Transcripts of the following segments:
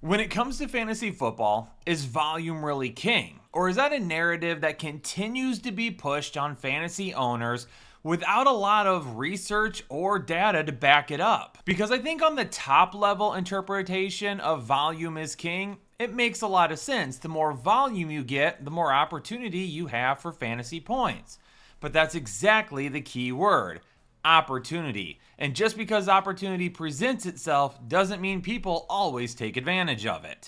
When it comes to fantasy football, is volume really king? Or is that a narrative that continues to be pushed on fantasy owners without a lot of research or data to back it up? Because I think on the top level interpretation of volume is king, it makes a lot of sense. The more volume you get, the more opportunity you have for fantasy points. But that's exactly the key word. Opportunity. And just because opportunity presents itself doesn't mean people always take advantage of it.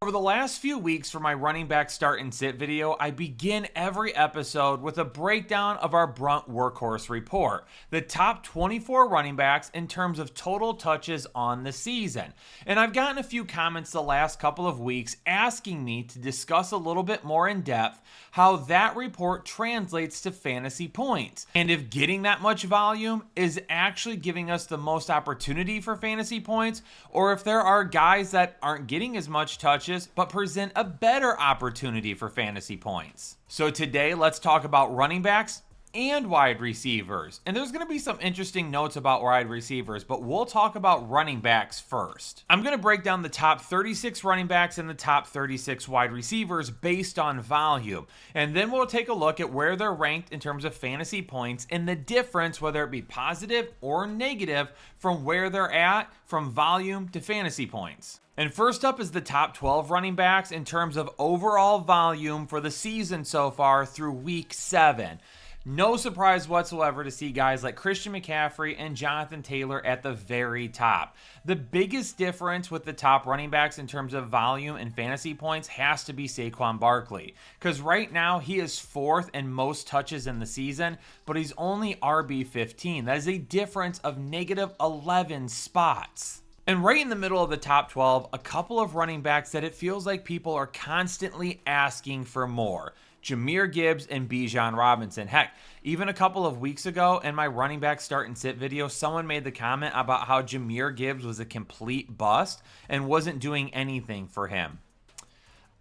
Over the last few weeks for my running back start and sit video, I begin every episode with a breakdown of our Brunt Workhorse report, the top 24 running backs in terms of total touches on the season. And I've gotten a few comments the last couple of weeks asking me to discuss a little bit more in depth how that report translates to fantasy points, and if getting that much volume is actually giving us the most opportunity for fantasy points, or if there are guys that aren't getting as much touches but present a better opportunity for fantasy points. So today, let's talk about running backs and wide receivers. And there's going to be some interesting notes about wide receivers, but we'll talk about running backs first. I'm going to break down the top 36 running backs and the top 36 wide receivers based on volume. And then we'll take a look at where they're ranked in terms of fantasy points and the difference, whether it be positive or negative, from where they're at from volume to fantasy points. And first up is the top 12 running backs in terms of overall volume for the season so far through week 7. No surprise whatsoever to see guys like Christian McCaffrey and Jonathan Taylor at the very top. The biggest difference with the top running backs in terms of volume and fantasy points has to be Saquon Barkley, because right now he is 4th in most touches in the season, but he's only RB15. That is a difference of negative 11 spots. And right in the middle of the top 12, a couple of running backs that it feels like people are constantly asking for more. Jahmyr Gibbs and Bijan Robinson. Heck, even a couple of weeks ago in my running back start and sit video, someone made the comment about how Jahmyr Gibbs was a complete bust and wasn't doing anything for him.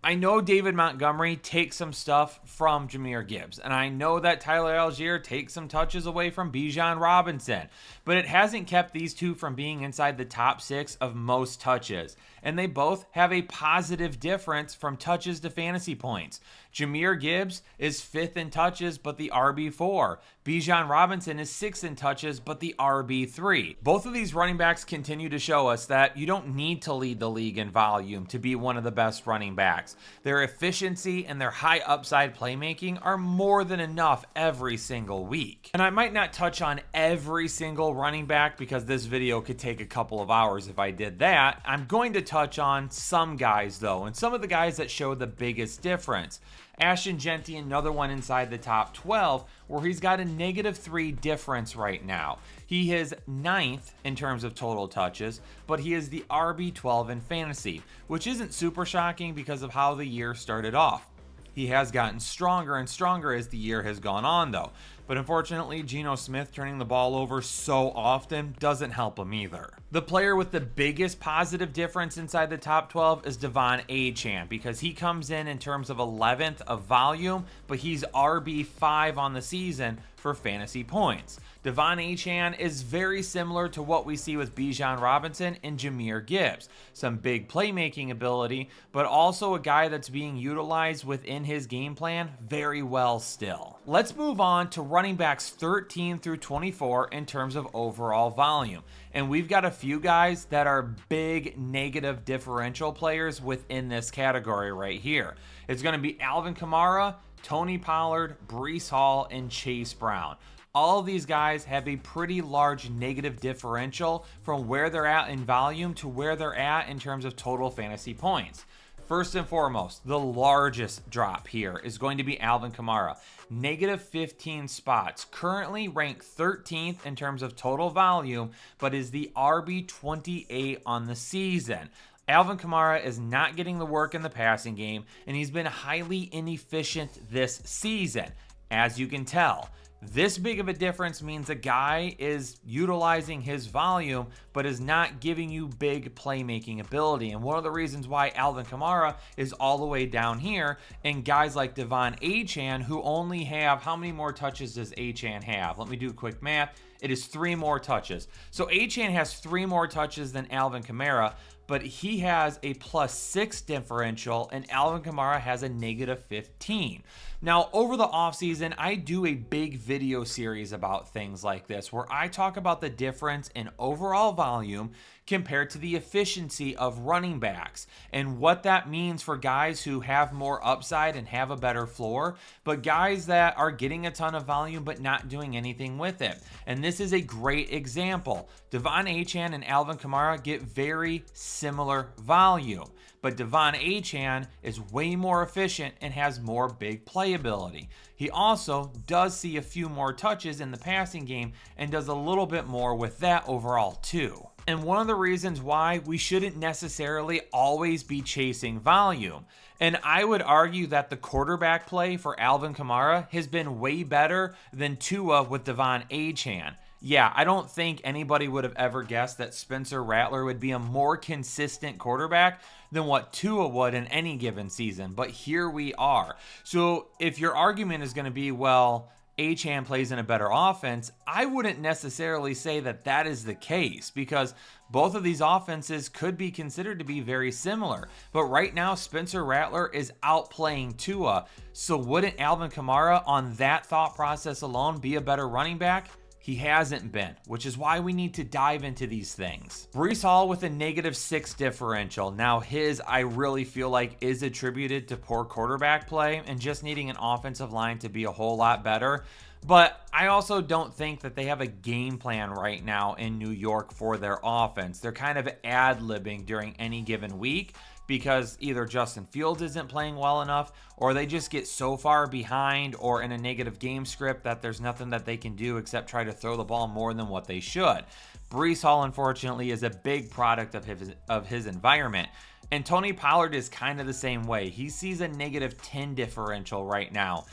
I know David Montgomery takes some stuff from Jahmyr Gibbs, and I know that Tyler Algier takes some touches away from Bijan Robinson, but it hasn't kept these two from being inside the top 6 of most touches, and they both have a positive difference from touches to fantasy points. Jahmyr Gibbs is 5th in touches, but the RB4. Bijan Robinson is 6th in touches, but the RB3. Both of these running backs continue to show us that you don't need to lead the league in volume to be one of the best running backs. Their efficiency and their high upside playmaking are more than enough every single week. And I might not touch on every single running back because this video could take a couple of hours if I did that. I'm going to touch on some guys though, and some of the guys that show the biggest difference. Ashton Genty, another one inside the top 12, where he's got a -3 difference right now. He is 9th in terms of total touches, but he is the RB12 in fantasy, which isn't super shocking because of how the year started off. He has gotten stronger and stronger as the year has gone on though. But unfortunately, Geno Smith turning the ball over so often doesn't help him either. The player with the biggest positive difference inside the top 12 is Devon Achane, because he comes in terms of 11th of volume, but he's RB5 on the season for fantasy points. Devon Achane is very similar to what we see with Bijan Robinson and Jahmyr Gibbs. Some big playmaking ability, but also a guy that's being utilized within his game plan very well still. Let's move on to running backs 13 through 24 in terms of overall volume. And we've got a few guys that are big negative differential players within this category right here. It's going to be Alvin Kamara, Tony Pollard, Breece Hall, and Chase Brown. All of these guys have a pretty large negative differential from where they're at in volume to where they're at in terms of total fantasy points. First and foremost, the largest drop here is going to be Alvin Kamara. -15 spots. Currently ranked 13th in terms of total volume, but is the RB28 on the season. Alvin Kamara is not getting the work in the passing game, and he's been highly inefficient this season, as you can tell. This big of a difference means a guy is utilizing his volume, but is not giving you big playmaking ability. And one of the reasons why Alvin Kamara is all the way down here, and guys like Devon Achane, who only have, how many more touches does Achane have? Let me do a quick math. It is 3 more touches. So Achane has 3 more touches than Alvin Kamara, but he has a +6 differential and Alvin Kamara has a -15. Now, over the offseason, I do a big video series about things like this where I talk about the difference in overall volume compared to the efficiency of running backs and what that means for guys who have more upside and have a better floor, but guys that are getting a ton of volume but not doing anything with it. And this is a great example. Devon Achane and Alvin Kamara get very similar volume, but Devon Achane is way more efficient and has more big playability. He also does see a few more touches in the passing game and does a little bit more with that overall too. And one of the reasons why we shouldn't necessarily always be chasing volume. And I would argue that the quarterback play for Alvin Kamara has been way better than Tua with Devon Achane. Yeah, I don't think anybody would have ever guessed that Spencer Rattler would be a more consistent quarterback than what Tua would in any given season. But here we are. So if your argument is going to be, well, Achane plays in a better offense, I wouldn't necessarily say that that is the case because both of these offenses could be considered to be very similar. But right now, Spencer Rattler is outplaying Tua. So wouldn't Alvin Kamara on that thought process alone be a better running back? He hasn't been, which is why we need to dive into these things. Breece Hall with a -6 differential. Now his, I really feel like, is attributed to poor quarterback play and just needing an offensive line to be a whole lot better. But I also don't think that they have a game plan right now in New York for their offense. They're kind of ad-libbing during any given week because either Justin Fields isn't playing well enough or they just get so far behind or in a negative game script that there's nothing that they can do except try to throw the ball more than what they should. Breece Hall, unfortunately, is a big product of his environment. And Tony Pollard is kind of the same way. He sees a -10 differential right now.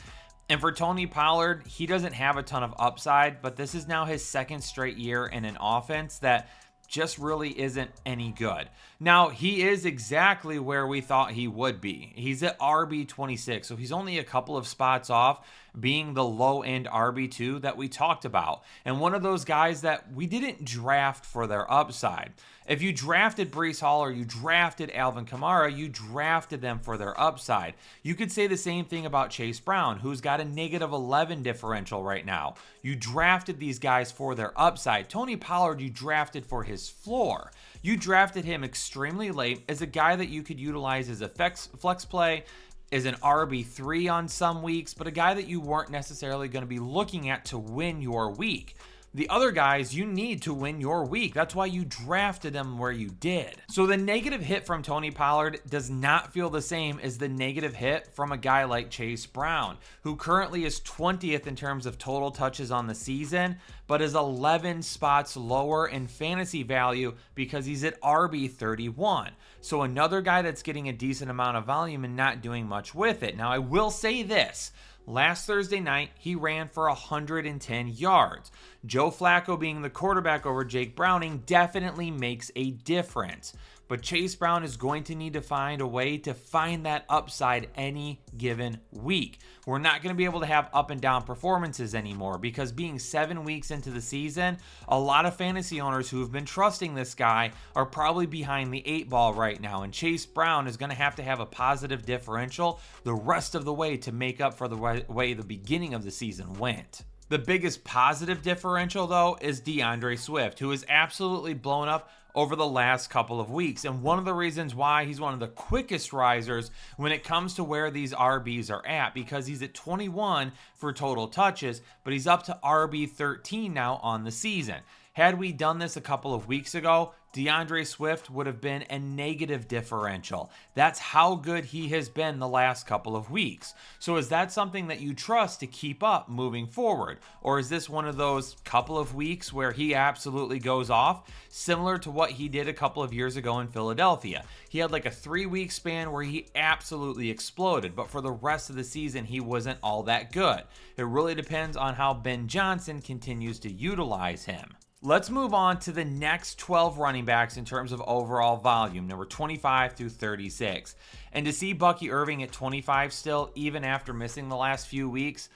And for Tony Pollard, he doesn't have a ton of upside, but this is now his second straight year in an offense that just really isn't any good. Now, he is exactly where we thought he would be. He's at RB26, so he's only a couple of spots off being the low-end RB2 that we talked about. And one of those guys that we didn't draft for their upside. If you drafted Breece Hall or you drafted Alvin Kamara, you drafted them for their upside. You could say the same thing about Chase Brown, who's got a -11 differential right now. You drafted these guys for their upside. Tony Pollard, you drafted for his floor. You drafted him extremely late as a guy that you could utilize as a flex play, is an RB3 on some weeks, but a guy that you weren't necessarily going to be looking at to win your week. The other guys you need to win your week. That's why you drafted them where you did. So the negative hit from Tony Pollard does not feel the same as the negative hit from a guy like Chase Brown, who currently is 20th in terms of total touches on the season, but is 11 spots lower in fantasy value because he's at RB31. So another guy that's getting a decent amount of volume and not doing much with it. Now I will say this. Last Thursday night, he ran for 110 yards. Joe Flacco being the quarterback over Jake Browning definitely makes a difference. But Chase Brown is going to need to find a way to find that upside any given week. We're not going to be able to have up and down performances anymore because being 7 weeks into the season, a lot of fantasy owners who have been trusting this guy are probably behind the 8 ball right now. And Chase Brown is going to have a positive differential the rest of the way to make up for the way the beginning of the season went. The biggest positive differential, though, is DeAndre Swift, who has absolutely blown up over the last couple of weeks. And one of the reasons why he's one of the quickest risers when it comes to where these RBs are at, because he's at 21 for total touches, but he's up to RB 13 now on the season. Had we done this a couple of weeks ago, DeAndre Swift would have been a negative differential. That's how good he has been the last couple of weeks. So is that something that you trust to keep up moving forward? Or is this one of those couple of weeks where he absolutely goes off, similar to what he did a couple of years ago in Philadelphia? He had like a 3-week span where he absolutely exploded, but for the rest of the season, he wasn't all that good. It really depends on how Ben Johnson continues to utilize him. Let's move on to the next 12 running backs in terms of overall volume, number 25 through 36. And to see Bucky Irving at 25 still, even after missing the last few weeks,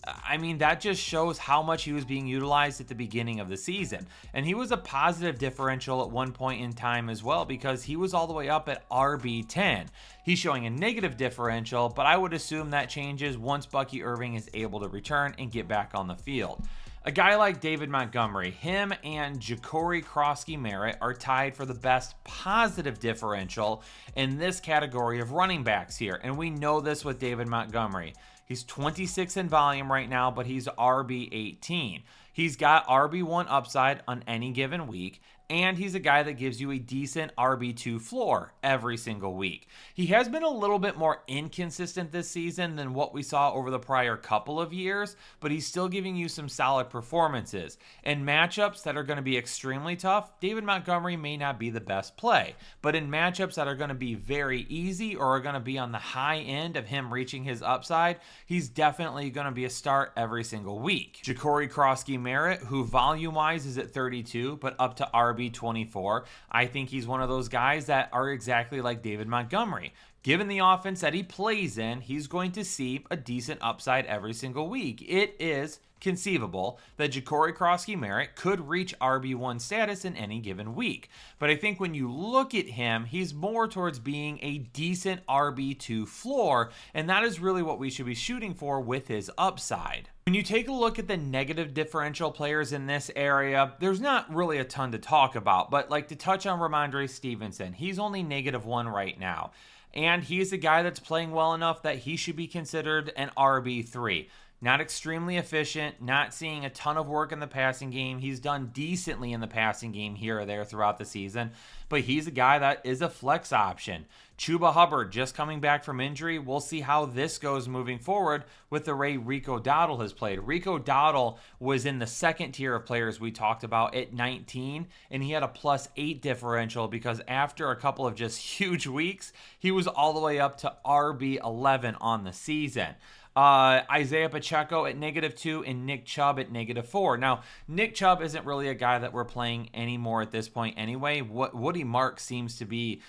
I mean, that just shows how much he was being utilized at the beginning of the season. And he was a positive differential at one point in time as well, because he was all the way up at RB10. He's showing a negative differential, but I would assume that changes once Bucky Irving is able to return and get back on the field. A guy like David Montgomery, him and Ja'Cory Krosky-Merritt are tied for the best positive differential in this category of running backs here. And we know this with David Montgomery. He's 26 in volume right now, but he's RB18. He's got RB1 upside on any given week, and he's a guy that gives you a decent RB2 floor every single week. He has been a little bit more inconsistent this season than what we saw over the prior couple of years, but he's still giving you some solid performances. In matchups that are going to be extremely tough, David Montgomery may not be the best play, but in matchups that are going to be very easy or are going to be on the high end of him reaching his upside, he's definitely going to be a start every single week. Ja'Cory Krosky-Merritt, who volume-wise is at 32, but up to RB24, I think he's one of those guys that are exactly like David Montgomery. Given the offense that he plays in, he's going to see a decent upside every single week. It is conceivable that Ja'Cory Krosky-Merritt could reach RB1 status in any given week. But I think when you look at him, he's more towards being a decent RB2 floor, and that is really what we should be shooting for with his upside. When you take a look at the negative differential players in this area, there's not really a ton to talk about, but like to touch on Ramondre Stevenson, he's only -1 right now. And he's a guy that's playing well enough that he should be considered an RB3. Not extremely efficient, not seeing a ton of work in the passing game. He's done decently in the passing game here or there throughout the season, but he's a guy that is a flex option. Chuba Hubbard just coming back from injury. We'll see how this goes moving forward with the way Rico Dowdle has played. Rico Dowdle was in the second tier of players we talked about at 19, and he had a +8 differential because after a couple of just huge weeks, he was all the way up to RB11 on the season. Isaiah Pacheco at -2 and Nick Chubb at -4. Now, Nick Chubb isn't really a guy that we're playing anymore at this point anyway. Woody Marks seems to be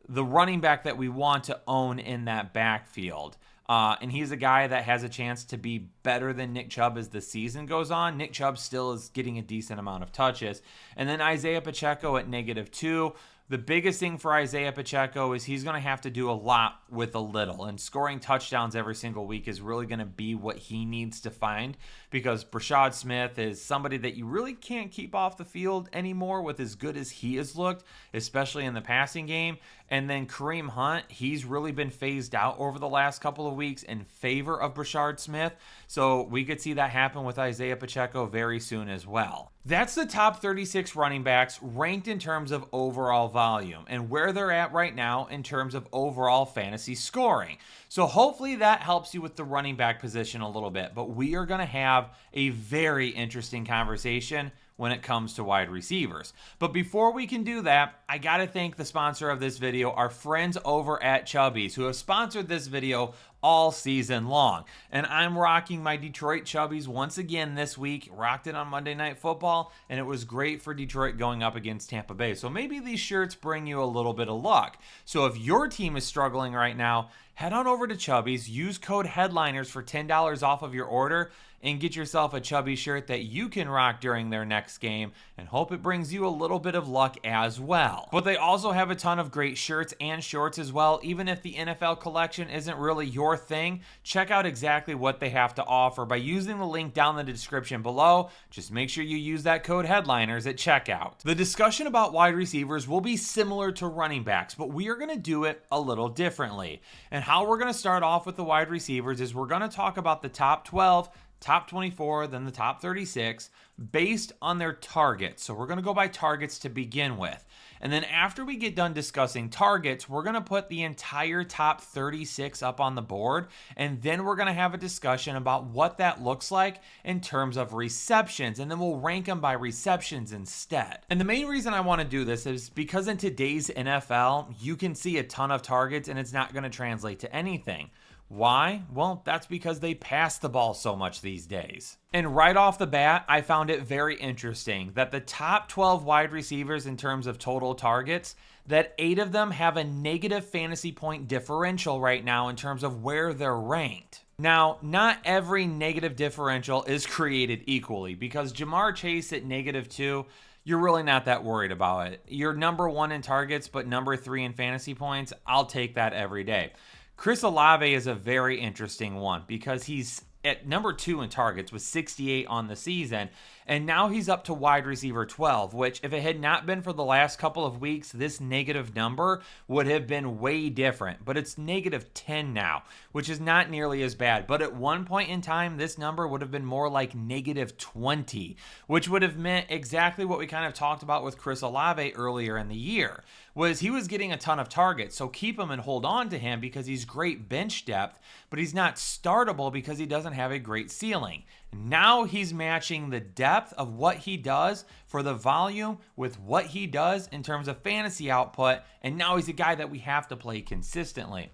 the running back that we want to own in that backfield. And he's a guy that has a chance to be better than Nick Chubb as the season goes on. Nick Chubb still is getting a decent amount of touches. And then Isaiah Pacheco at -2. The biggest thing for Isaiah Pacheco is he's going to have to do a lot with a little, and scoring touchdowns every single week is really going to be what he needs to find, because Brashad Smith is somebody that you really can't keep off the field anymore with as good as he has looked, especially in the passing game. And then Kareem Hunt, he's really been phased out over the last couple of weeks in favor of Brashad Smith, so we could see that happen with Isaiah Pacheco very soon as well. That's the top 36 running backs ranked in terms of overall volume and where they're at right now in terms of overall fantasy scoring. So hopefully that helps you with the running back position a little bit, but we are going to have a very interesting conversation when it comes to wide receivers. But before we can do that, I got to thank the sponsor of this video, our friends over at Chubbies, who have sponsored this video all season long. And I'm rocking my Detroit Chubbies once again this week. Rocked it on Monday Night Football, and it was great for Detroit going up against Tampa Bay. So maybe these shirts bring you a little bit of luck. So if your team is struggling right now, head on over to Chubbies, use code HEADLINERS for $10 off of your order, and get yourself a Chubby shirt that you can rock during their next game, and hope it brings you a little bit of luck as well. But they also have a ton of great shirts and shorts as well. Even if the NFL collection isn't really your thing, check out exactly what they have to offer by using the link down in the description below. Just make sure you use that code HEADLINERS at checkout. The discussion about wide receivers will be similar to running backs, but we are going to do it a little differently. And how we're going to start off with the wide receivers is we're going to talk about the top 12, top 24, then the top 36, based on their targets. So we're going to go by targets to begin with. And then after we get done discussing targets, we're going to put the entire top 36 up on the board. And then we're going to have a discussion about what that looks like in terms of receptions. And then we'll rank them by receptions instead. And the main reason I want to do this is because in today's NFL, you can see a ton of targets and it's not going to translate to anything. Why? Well, that's because they pass the ball so much these days. And right off the bat, I found it very interesting that the top 12 wide receivers in terms of total targets, that 8 of them have a negative fantasy point differential right now in terms of where they're ranked. Now, not every negative differential is created equally because Jamar Chase at -2, you're really not that worried about it. You're number 1 in targets, but number 3 in fantasy points. I'll take that every day. Chris Olave is a very interesting one because he's at number 2 in targets with 68 on the season, and now he's up to wide receiver 12, which if it had not been for the last couple of weeks, this negative number would have been way different, but it's -10 now, which is not nearly as bad. But at one point in time, this number would have been more like -20, which would have meant exactly what we kind of talked about with Chris Olave earlier in the year, was he was getting a ton of targets, so keep him and hold on to him because he's great bench depth, but he's not startable because he doesn't have a great ceiling. Now he's matching the depth of what he does for the volume with what he does in terms of fantasy output, and now he's a guy that we have to play consistently.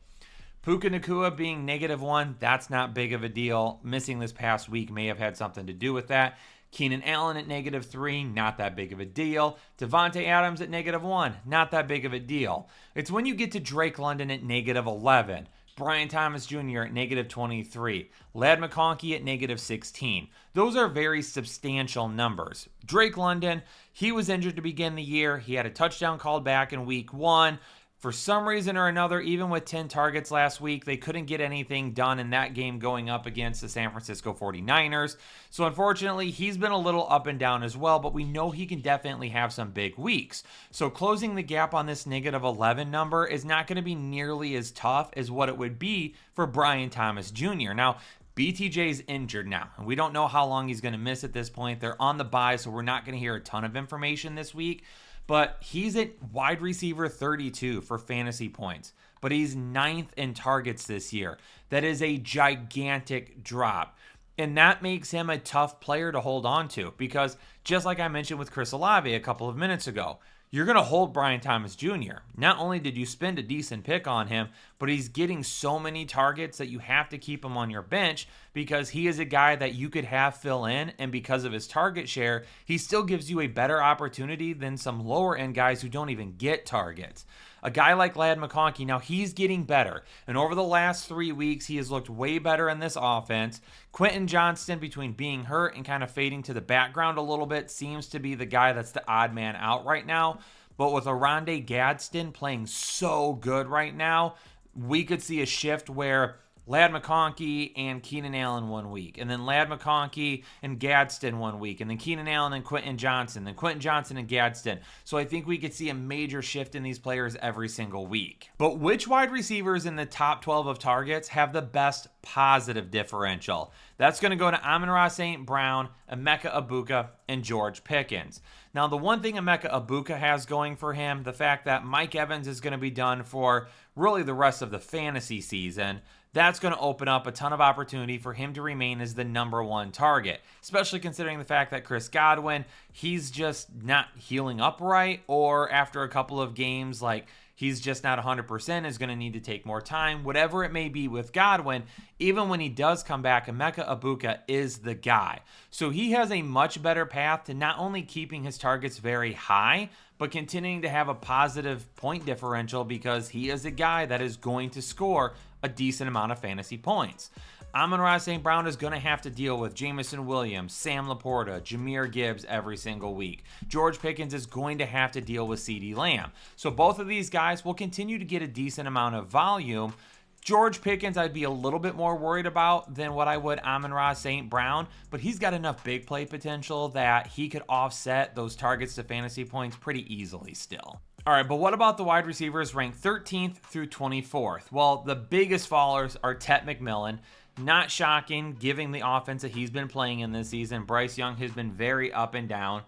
Puka Nacua being -1, that's not big of a deal. Missing this past week may have had something to do with that. Keenan Allen at -3, not that big of a deal. Devontae Adams at -1, not that big of a deal. It's when you get to Drake London at -11. Brian Thomas Jr. at -23. Ladd McConkey at -16. Those are very substantial numbers. Drake London, he was injured to begin the year. He had a touchdown called back in week 1. For some reason or another, even with 10 targets last week, they couldn't get anything done in that game going up against the San Francisco 49ers. So unfortunately, he's been a little up and down as well, but we know he can definitely have some big weeks. So closing the gap on this -11 number is not going to be nearly as tough as what it would be for Brian Thomas Jr. Now, BTJ's injured now, and we don't know how long he's going to miss at this point. They're on the bye, so we're not going to hear a ton of information this week. But he's at wide receiver 32 for fantasy points. But he's 9th in targets this year. That is a gigantic drop. And that makes him a tough player to hold on to. Because just like I mentioned with Chris Olave a couple of minutes ago, you're going to hold Brian Thomas Jr. Not only did you spend a decent pick on him, but he's getting so many targets that you have to keep him on your bench because he is a guy that you could have fill in, and because of his target share, he still gives you a better opportunity than some lower end guys who don't even get targets. A guy like Ladd McConkey, now he's getting better, and over the last 3 weeks, he has looked way better in this offense. Quentin Johnston, between being hurt and kind of fading to the background a little bit, seems to be the guy that's the odd man out right now. But with Oronde Gadsden playing so good right now, we could see a shift where Ladd McConkey and Keenan Allen 1 week, and then Ladd McConkey and Gadsden 1 week, and then Keenan Allen and Quentin Johnson, then Quentin Johnson and Gadsden. So I think we could see a major shift in these players every single week. But which wide receivers in the top 12 of targets have the best positive differential? That's going to go to Amon-Ra St. Brown, Emeka Egbuka, and George Pickens. Now, the one thing Emeka Egbuka has going for him, the fact that Mike Evans is going to be done for really the rest of the fantasy season, that's going to open up a ton of opportunity for him to remain as the number 1 target, especially considering the fact that Chris Godwin, he's just not healing up right, or after a couple of games, like he's just not 100%, is going to need to take more time. Whatever it may be with Godwin, even when he does come back, Emeka Egbuka is the guy. So he has a much better path to not only keeping his targets very high, but continuing to have a positive point differential because he is a guy that is going to score a decent amount of fantasy points. Amon-Ra St. Brown is going to have to deal with Jameson Williams, Sam Laporta, Jahmyr Gibbs every single week. George Pickens is going to have to deal with CeeDee Lamb. So both of these guys will continue to get a decent amount of volume. George Pickens, I'd be a little bit more worried about than what I would Amon-Ra St. Brown, but he's got enough big play potential that he could offset those targets to fantasy points pretty easily still. All right, but what about the wide receivers ranked 13th through 24th? Well, the biggest fallers are Tet McMillan. Not shocking, given the offense that he's been playing in this season. Bryce Young has been very up and down.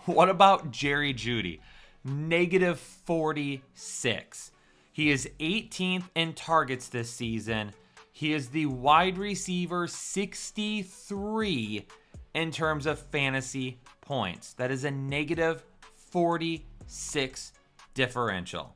What about Jerry Jeudy? -46. He is 18th in targets this season. He is the wide receiver 63 in terms of fantasy points. That is a -46 differential.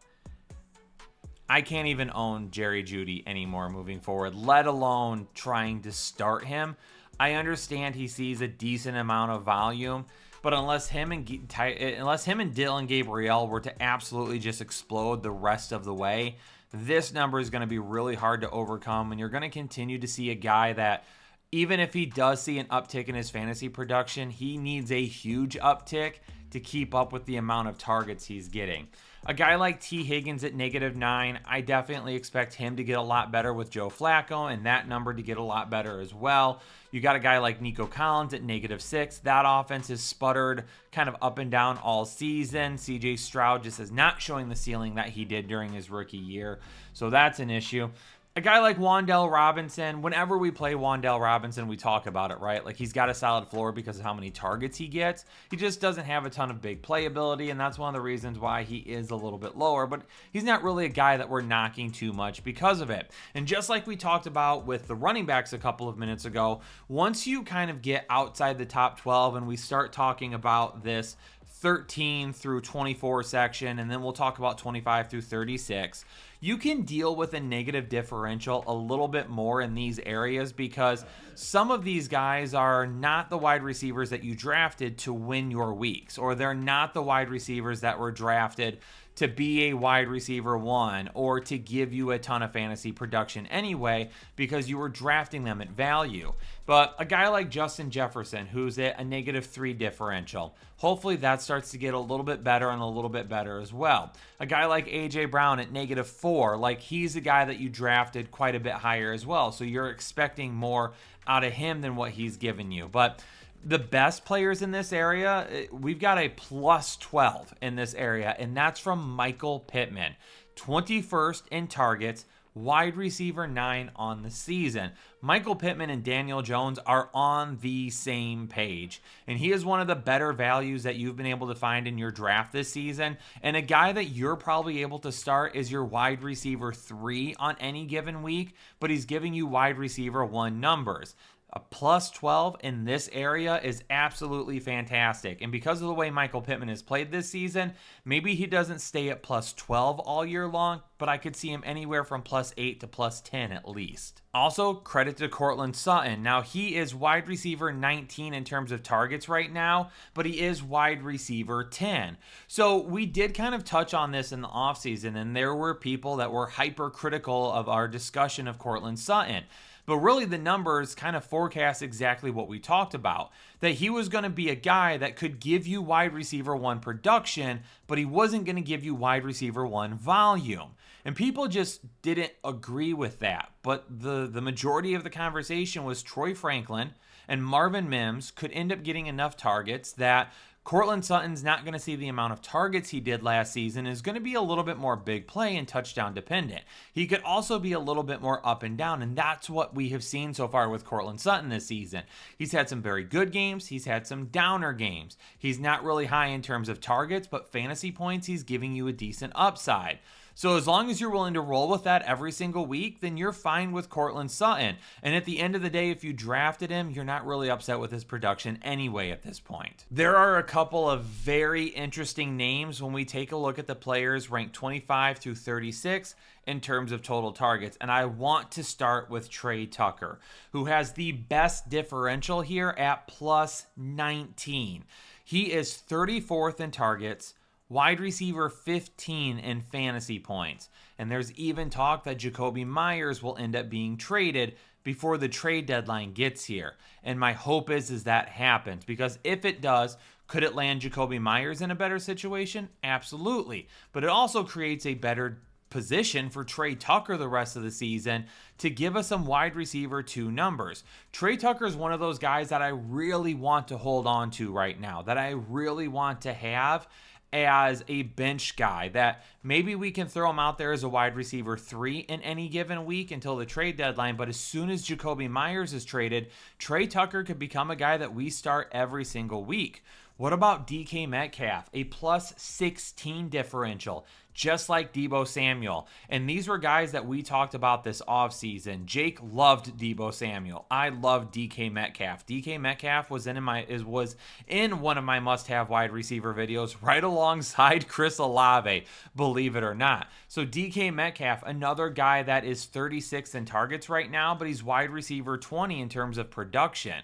I can't even own Jerry Jeudy anymore moving forward, let alone trying to start him. I understand he sees a decent amount of volume, but unless him and Dillon Gabriel were to absolutely just explode the rest of the way, this number is going to be really hard to overcome, and you're going to continue to see a guy that, even if he does see an uptick in his fantasy production, he needs a huge uptick to keep up with the amount of targets he's getting. A guy like T. Higgins at -9, I definitely expect him to get a lot better with Joe Flacco and that number to get a lot better as well. You got a guy like Nico Collins at -6. That offense has sputtered kind of up and down all season. CJ Stroud just is not showing the ceiling that he did during his rookie year, so that's an issue. A guy like Wan'Dale Robinson, whenever we play Wan'Dale Robinson, we talk about it, right? Like, he's got a solid floor because of how many targets he gets. He just doesn't have a ton of big playability, and that's one of the reasons why he is a little bit lower. But he's not really a guy that we're knocking too much because of it. And just like we talked about with the running backs a couple of minutes ago, once you kind of get outside the top 12 and we start talking about this 13 through 24 section, and then we'll talk about 25 through 36, you can deal with a negative differential a little bit more in these areas because some of these guys are not the wide receivers that you drafted to win your weeks, or they're not the wide receivers that were drafted to be a wide receiver one or to give you a ton of fantasy production anyway because you were drafting them at value. But a guy like Justin Jefferson, who's at a -3 differential, hopefully that starts to get a little bit better and a little bit better as well. A guy like A.J. Brown at -4, like, he's a guy that you drafted quite a bit higher as well, so you're expecting more out of him than what he's given you. But the best players in this area, we've got a +12 in this area, and that's from Michael Pittman. 21st in targets, wide receiver 9 on the season. Michael Pittman and Daniel Jones are on the same page, and he is one of the better values that you've been able to find in your draft this season, and a guy that you're probably able to start is your wide receiver 3 on any given week, but he's giving you wide receiver 1 numbers. A +12 in this area is absolutely fantastic. And because of the way Michael Pittman has played this season, maybe he doesn't stay at +12 all year long, but I could see him anywhere from +8 to +10 at least. Also, credit to Courtland Sutton. Now, he is wide receiver 19 in terms of targets right now, but he is wide receiver 10. So we did kind of touch on this in the offseason, and there were people that were hypercritical of our discussion of Courtland Sutton. But really, the numbers kind of forecast exactly what we talked about, that he was going to be a guy that could give you wide receiver 1 production, but he wasn't going to give you wide receiver 1 volume. And people just didn't agree with that. But the majority of the conversation was Troy Franklin and Marvin Mims could end up getting enough targets that Courtland Sutton's not going to see the amount of targets he did last season, is going to be a little bit more big play and touchdown dependent. He could also be a little bit more up and down, and that's what we have seen so far with Courtland Sutton this season. He's had some very good games. He's had some downer games. He's not really high in terms of targets, but fantasy points, he's giving you a decent upside. So as long as you're willing to roll with that every single week, then you're fine with Courtland Sutton. And at the end of the day, if you drafted him, you're not really upset with his production anyway at this point. There are a couple of very interesting names when we take a look at the players ranked 25 through 36 in terms of total targets. And I want to start with Trey Tucker, who has the best differential here at +19. He is 34th in targets, wide receiver 15 in fantasy points. And there's even talk that Jacoby Myers will end up being traded before the trade deadline gets here. And my hope is that happens, because if it does, could it land Jacoby Myers in a better situation? Absolutely. But it also creates a better position for Trey Tucker the rest of the season to give us some wide receiver 2 numbers. Trey Tucker is one of those guys that I really want to hold on to right now, that I really want to have as a bench guy, that maybe we can throw him out there as a wide receiver 3 in any given week until the trade deadline. But as soon as Jacoby Myers is traded, Trey Tucker could become a guy that we start every single week. What about DK Metcalf? A +16 differential, just like Deebo Samuel. And these were guys that we talked about this offseason. Jake loved Deebo Samuel. I loved DK Metcalf. DK Metcalf was in one of my must-have wide receiver videos right alongside Chris Olave, believe it or not. So DK Metcalf, another guy that is 36th in targets right now, but he's wide receiver 20 in terms of production.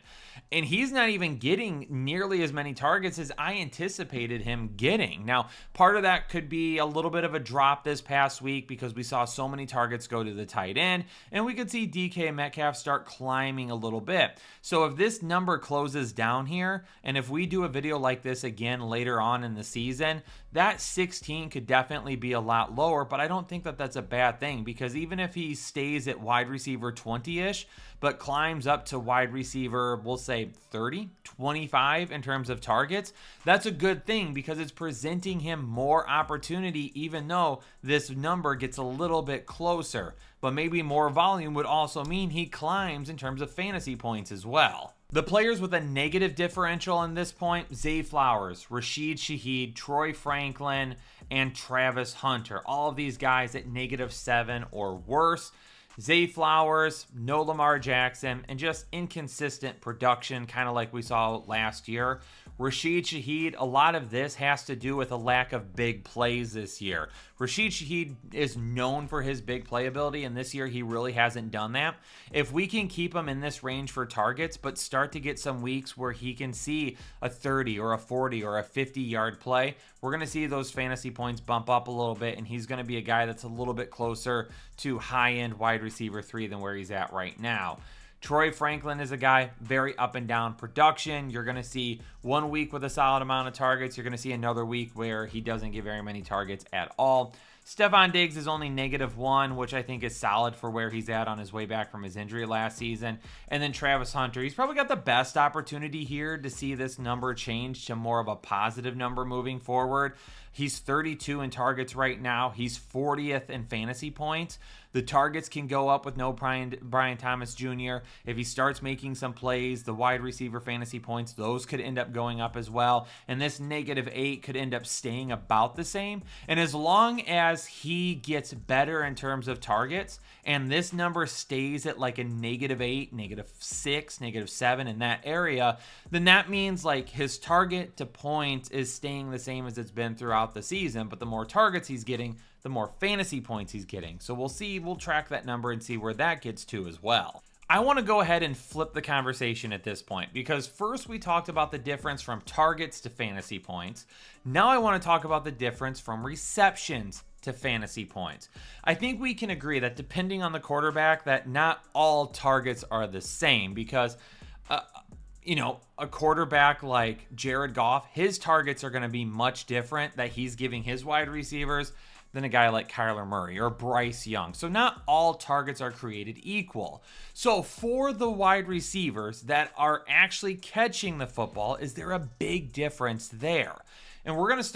And he's not even getting nearly as many targets as I anticipated him getting. Now, part of that could be a little bit bit of a drop this past week because we saw so many targets go to the tight end, and we could see DK Metcalf start climbing a little bit. So if this number closes down here, and if we do a video like this again later on in the season, that 16 could definitely be a lot lower, but I don't think that that's a bad thing, because even if he stays at wide receiver 20-ish, but climbs up to wide receiver, we'll say 30, 25 in terms of targets, that's a good thing because it's presenting him more opportunity, even though this number gets a little bit closer. But maybe more volume would also mean he climbs in terms of fantasy points as well. The players with a negative differential in this point: Zay Flowers, Rashid Shaheed, Troy Franklin, and Travis Hunter. All of these guys at -7 or worse. Zay Flowers, no Lamar Jackson, and just inconsistent production, kind of like we saw last year. Rashid Shaheed, a lot of this has to do with a lack of big plays this year. Rashid Shaheed is known for his big playability, and this year he really hasn't done that. If we can keep him in this range for targets, but start to get some weeks where he can see a 30 or a 40 or a 50-yard play, we're going to see those fantasy points bump up a little bit, and he's going to be a guy that's a little bit closer to high-end wide receiver 3 than where he's at right now. Troy Franklin is a guy, very up and down production. You're going to see 1 week with a solid amount of targets. You're going to see another week where he doesn't get very many targets at all. Stephon Diggs is only -1, which I think is solid for where he's at on his way back from his injury last season. And then Travis Hunter, he's probably got the best opportunity here to see this number change to more of a positive number moving forward. He's 32 in targets right now. He's 40th in fantasy points. The targets can go up with no Brian Thomas Jr. If he starts making some plays, the wide receiver fantasy points, those could end up going up as well. And this -8 could end up staying about the same. And as long as he gets better in terms of targets, and this number stays at like a -8, -6, -7 in that area, then that means like his target to point is staying the same as it's been throughout the season. But the more targets he's getting, the more fantasy points he's getting. So we'll see, we'll track that number and see where that gets to as well. I want to go ahead and flip the conversation at this point, because first we talked about the difference from targets to fantasy points. Now I want to talk about the difference from receptions to fantasy points. I think we can agree that depending on the quarterback, that not all targets are the same, because a quarterback like Jared Goff, his targets are going to be much different that he's giving his wide receivers than a guy like Kyler Murray or Bryce Young. So not all targets are created equal. So for the wide receivers that are actually catching the football, is there a big difference there? And we're just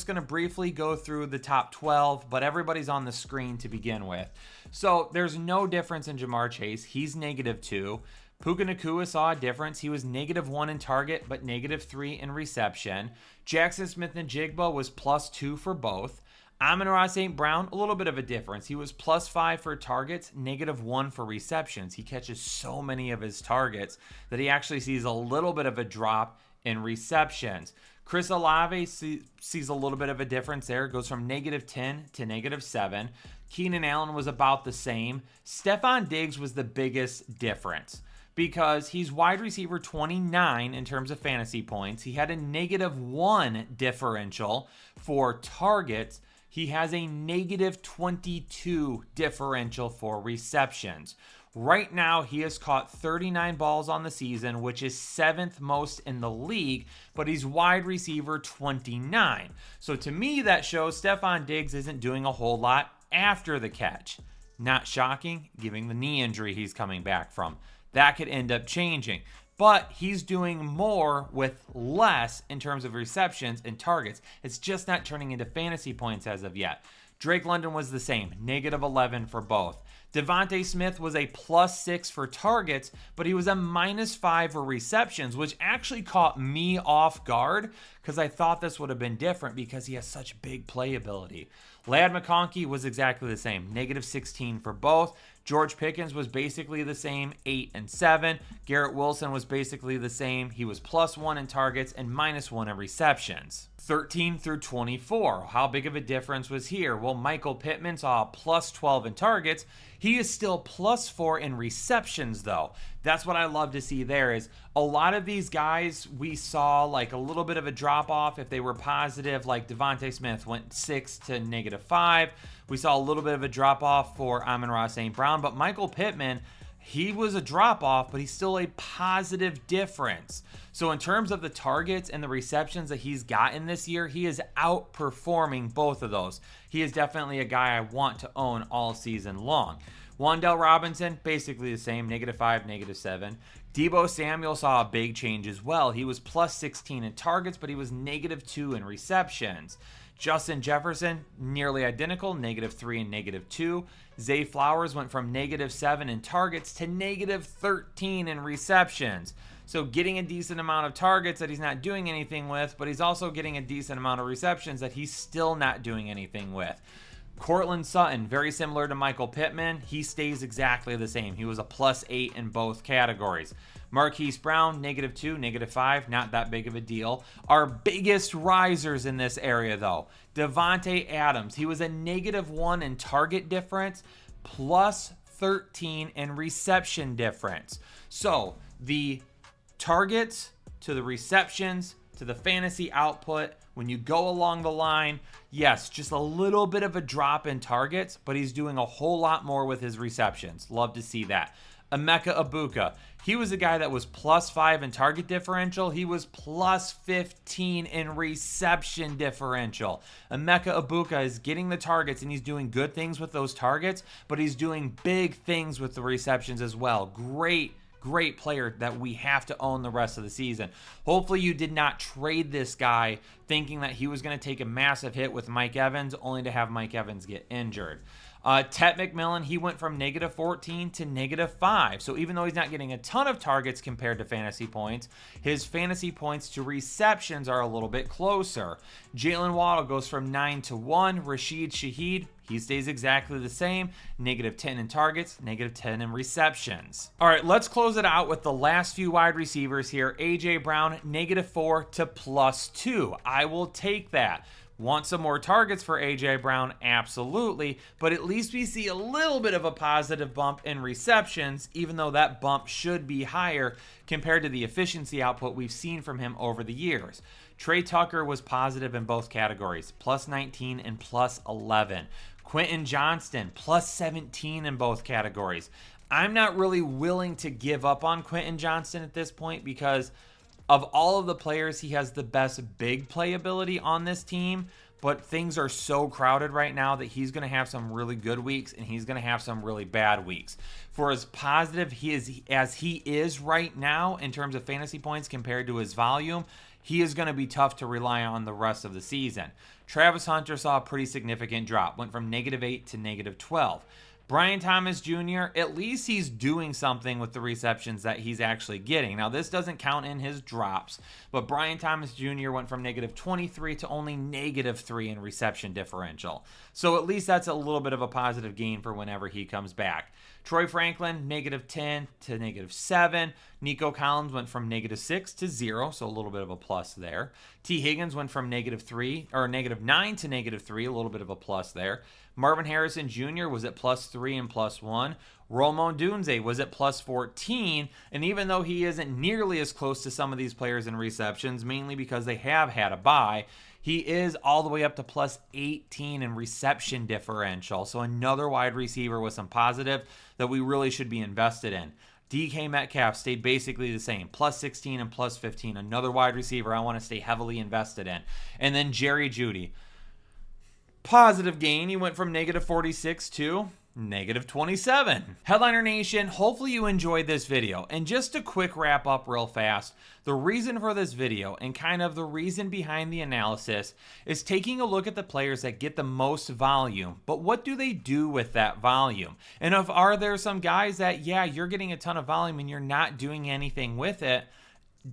going to briefly go through the top 12, but everybody's on the screen to begin with. So there's no difference in Jamar Chase. He's -2. Puka Nacua saw a difference. He was -1 in target, but -3 in reception. Jackson Smith-Njigba was +2 for both. Amon-Ra St. Brown, a little bit of a difference. He was +5 for targets, -1 for receptions. He catches so many of his targets that he actually sees a little bit of a drop in receptions. Chris Olave sees a little bit of a difference there. It goes from -10 to -7. Keenan Allen was about the same. Stephon Diggs was the biggest difference, because he's wide receiver 29 in terms of fantasy points. He had a -1 differential for targets. He has a -22 differential for receptions. Right now, he has caught 39 balls on the season, which is 7th most in the league, but he's wide receiver 29. So to me, that shows Stephon Diggs isn't doing a whole lot after the catch. Not shocking, given the knee injury he's coming back from. That could end up changing. But he's doing more with less in terms of receptions and targets. It's just not turning into fantasy points as of yet. Drake London was the same, -11 for both. Devontae Smith was a +6 for targets, but he was a -5 for receptions, which actually caught me off guard because I thought this would have been different because he has such big playability. Ladd McConkey was exactly the same, -16 for both. George Pickens was basically the same, 8 and 7. Garrett Wilson was basically the same. He was +1 in targets and -1 in receptions. 13 through 24. How big of a difference was here? Well, Michael Pittman saw a +12 in targets. He is still +4 in receptions, though. That's what I love to see there, is a lot of these guys we saw like a little bit of a drop off if they were positive, like Devontae Smith went 6 to -5. We saw a little bit of a drop off for Amon-Ra St. Brown, but Michael Pittman, he was a drop off, but he's still a positive difference. So in terms of the targets and the receptions that he's gotten this year, he is outperforming both of those. He is definitely a guy I want to own all season long. Wan'Dale Robinson, basically the same, -5, -7. Deebo Samuel saw a big change as well. He was +16 in targets, but he was -2 in receptions. Justin Jefferson, nearly identical, -3 and -2. Zay Flowers went from -7 in targets to -13 in receptions. So getting a decent amount of targets that he's not doing anything with, but he's also getting a decent amount of receptions that he's still not doing anything with. Cortland Sutton, very similar to Michael Pittman. He stays exactly the same. He was a +8 in both categories. Marquise Brown, -2, -5, not that big of a deal. Our biggest risers in this area, though, Devontae Adams. He was a -1 in target difference, +13 in reception difference. So the targets to the receptions to the fantasy output, when you go along the line, yes, just a little bit of a drop in targets, but he's doing a whole lot more with his receptions. Love to see that. Emeka Egbuka, he was a guy that was +5 in target differential. He was +15 in reception differential. Emeka Egbuka is getting the targets and he's doing good things with those targets, but he's doing big things with the receptions as well. Great player that we have to own the rest of the season. Hopefully you did not trade this guy thinking that he was going to take a massive hit with Mike Evans, only to have Mike Evans get injured. Tet McMillan, he went from -14 to -5. So even though he's not getting a ton of targets compared to fantasy points, his fantasy points to receptions are a little bit closer. Jalen Waddle goes from 9 to 1. Rashid Shaheed, he stays exactly the same, -10 in targets, -10 in receptions. All right, let's close it out with the last few wide receivers here. A.J. Brown, -4 to +2. I will take that. Want some more targets for A.J. Brown? Absolutely. But at least we see a little bit of a positive bump in receptions, even though that bump should be higher compared to the efficiency output we've seen from him over the years. Trey Tucker was positive in both categories, +19 and +11. Quentin Johnston, +17 in both categories. I'm not really willing to give up on Quentin Johnston at this point because of all of the players, he has the best big playability on this team, but things are so crowded right now that he's going to have some really good weeks and he's going to have some really bad weeks. For as positive as he is right now in terms of fantasy points compared to his volume, he is going to be tough to rely on the rest of the season. Travis Hunter saw a pretty significant drop, went from -8 to -12. Brian Thomas Jr., at least he's doing something with the receptions that he's actually getting. Now, this doesn't count in his drops, but Brian Thomas Jr. went from -23 to only -3 in reception differential. So at least that's a little bit of a positive gain for whenever he comes back. Troy Franklin, -10 to -7. Nico Collins went from -6 to 0, so a little bit of a plus there. T. Higgins went from -9 to -3, a little bit of a plus there. Marvin Harrison Jr. was at +3 and +1. Rome Odunze was at +14, and even though he isn't nearly as close to some of these players in receptions, mainly because they have had a bye, he is all the way up to +18 in reception differential. So another wide receiver with some positive that we really should be invested in. DK Metcalf stayed basically the same, +16 and +15. Another wide receiver I want to stay heavily invested in. And then Jerry Jeudy. Positive gain. He went from -46 to -27. Headliner Nation, hopefully you enjoyed this video. And just a quick wrap up real fast. The reason for this video and kind of the reason behind the analysis is taking a look at the players that get the most volume. But what do they do with that volume? And are there some guys that, yeah, you're getting a ton of volume and you're not doing anything with it?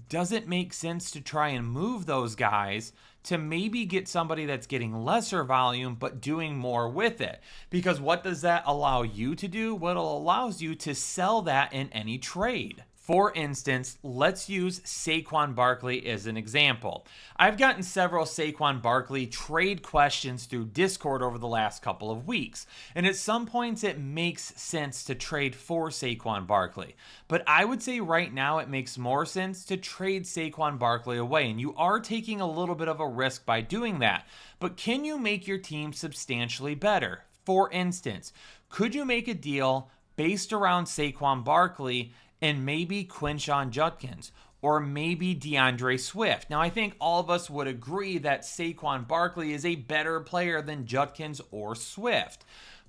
Does it make sense to try and move those guys to maybe get somebody that's getting lesser volume but doing more with it? Because what does that allow you to do? Well, it allows you to sell that in any trade. For instance, let's use Saquon Barkley as an example. I've gotten several Saquon Barkley trade questions through Discord over the last couple of weeks, and at some points it makes sense to trade for Saquon Barkley. But I would say right now it makes more sense to trade Saquon Barkley away, and you are taking a little bit of a risk by doing that. But can you make your team substantially better? For instance, could you make a deal based around Saquon Barkley and maybe Quinshon Judkins, or maybe DeAndre Swift? Now, I think all of us would agree that Saquon Barkley is a better player than Judkins or Swift.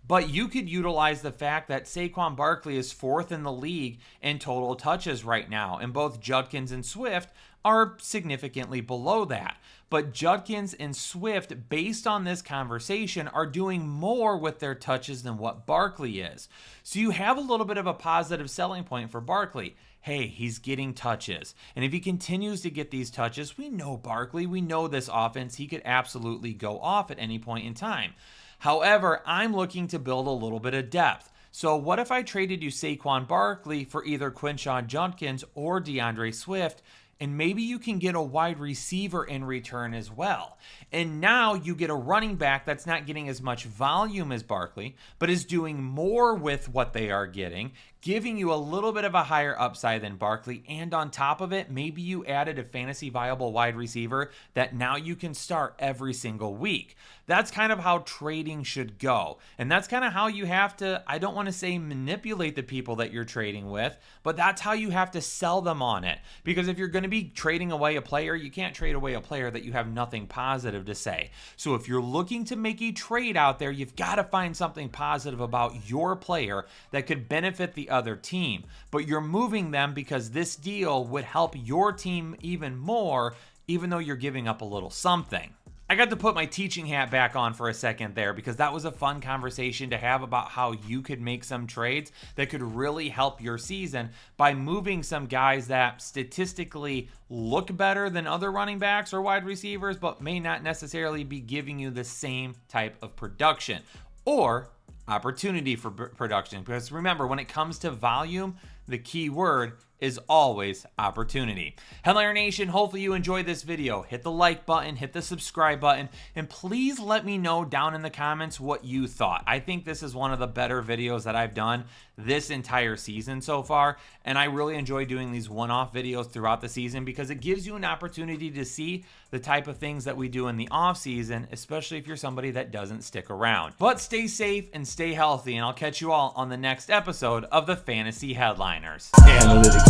But you could utilize the fact that Saquon Barkley is 4th in the league in total touches right now, and both Judkins and Swift are significantly below that. But Judkins and Swift, based on this conversation, are doing more with their touches than what Barkley is. So you have a little bit of a positive selling point for Barkley. Hey, he's getting touches. And if he continues to get these touches, we know Barkley, we know this offense, he could absolutely go off at any point in time. However, I'm looking to build a little bit of depth. So what if I traded you Saquon Barkley for either Quinshon Judkins or DeAndre Swift, and maybe you can get a wide receiver in return as well. And now you get a running back that's not getting as much volume as Barkley, but is doing more with what they are getting, giving you a little bit of a higher upside than Barkley. And on top of it, maybe you added a fantasy viable wide receiver that now you can start every single week. That's kind of how trading should go. And that's kind of how you have to, I don't want to say manipulate the people that you're trading with, but that's how you have to sell them on it. Because if you're going to be trading away a player, you can't trade away a player that you have nothing positive to say. So if you're looking to make a trade out there, you've got to find something positive about your player that could benefit the other team. But you're moving them because this deal would help your team even more, even though you're giving up a little something. I got to put my teaching hat back on for a second there because that was a fun conversation to have about how you could make some trades that could really help your season by moving some guys that statistically look better than other running backs or wide receivers, but may not necessarily be giving you the same type of production or opportunity for production. Because remember, when it comes to volume, the key word is always opportunity. Headliner Nation, hopefully you enjoyed this video. Hit the like button, hit the subscribe button, and please let me know down in the comments what you thought. I think this is one of the better videos that I've done this entire season so far, and I really enjoy doing these one-off videos throughout the season because it gives you an opportunity to see the type of things that we do in the off season, especially if you're somebody that doesn't stick around. But stay safe and stay healthy, and I'll catch you all on the next episode of the Fantasy Headliners. Analytics.